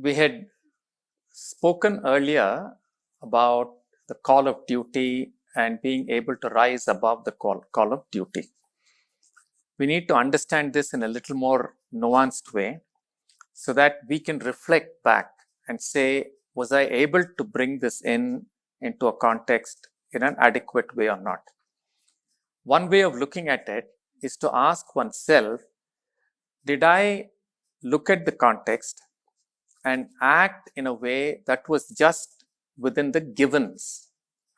we had spoken earlier about the call of duty and being able to rise above the call of duty. We need to understand this in a little more nuanced way so that we can reflect back and say, was I able to bring this into a context in an adequate way or not? One way of looking at it is to ask oneself, did I look at the context and act in a way that was just within the givens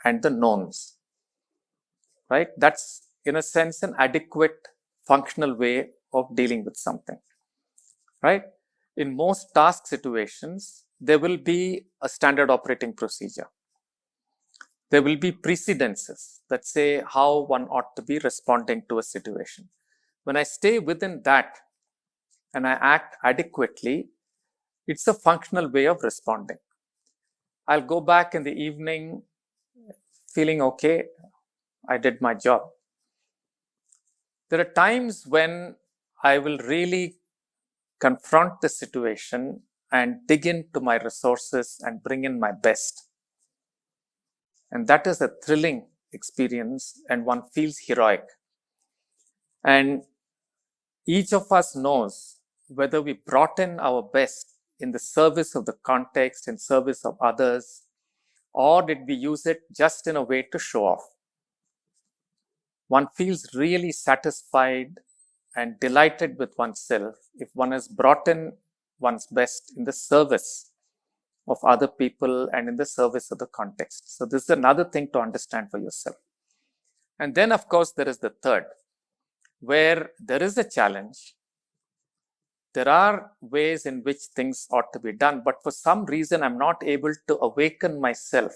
and the knowns, right? That's, in a sense, an adequate functional way of dealing with something, right? In most task situations, there will be a standard operating procedure. There will be precedences that say how one ought to be responding to a situation. When I stay within that and I act adequately, it's a functional way of responding. I'll go back in the evening feeling okay, I did my job. There are times when I will really confront the situation and dig into my resources and bring in my best. And that is a thrilling experience, and one feels heroic. And each of us knows whether we brought in our best in the service of the context, in service of others, or did we use it just in a way to show off. One feels really satisfied and delighted with oneself if one has brought in one's best in the service of other people and in the service of the context. So this is another thing to understand for yourself. And then, of course, there is the third, where there is a challenge. There are ways in which things ought to be done, but for some reason, I'm not able to awaken myself.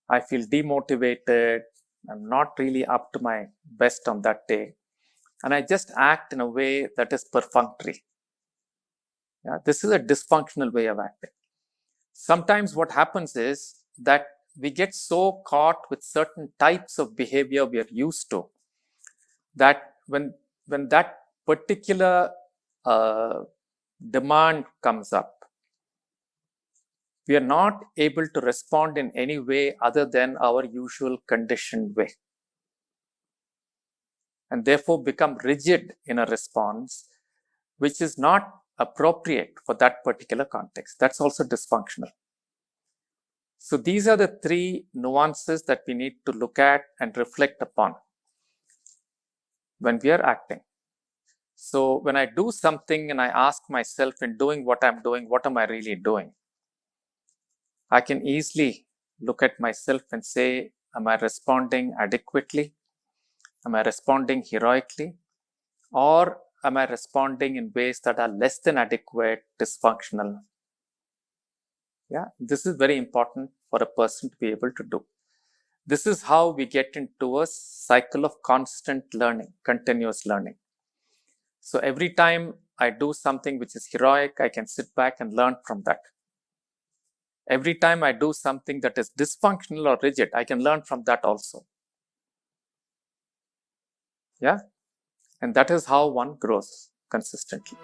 I feel demotivated. I'm not really up to my best on that day. And I just act in a way that is perfunctory. Yeah, this is a dysfunctional way of acting. Sometimes what happens is that we get so caught with certain types of behavior we are used to that when that particular demand comes up, we are not able to respond in any way other than our usual conditioned way, and therefore become rigid in a response which is not appropriate for that particular context. That's also dysfunctional. So these are the three nuances that we need to look at and reflect upon when we are acting. So when I do something and I ask myself, in doing what I'm doing, what am I really doing? I can easily look at myself and say, am I responding adequately? Am I responding heroically? Or am I responding in ways that are less than adequate, dysfunctional? Yeah, this is very important for a person to be able to do. This is how we get into a cycle of constant learning, continuous learning. So every time I do something which is heroic, I can sit back and learn from that. Every time I do something that is dysfunctional or rigid, I can learn from that also. Yeah, and that is how one grows consistently.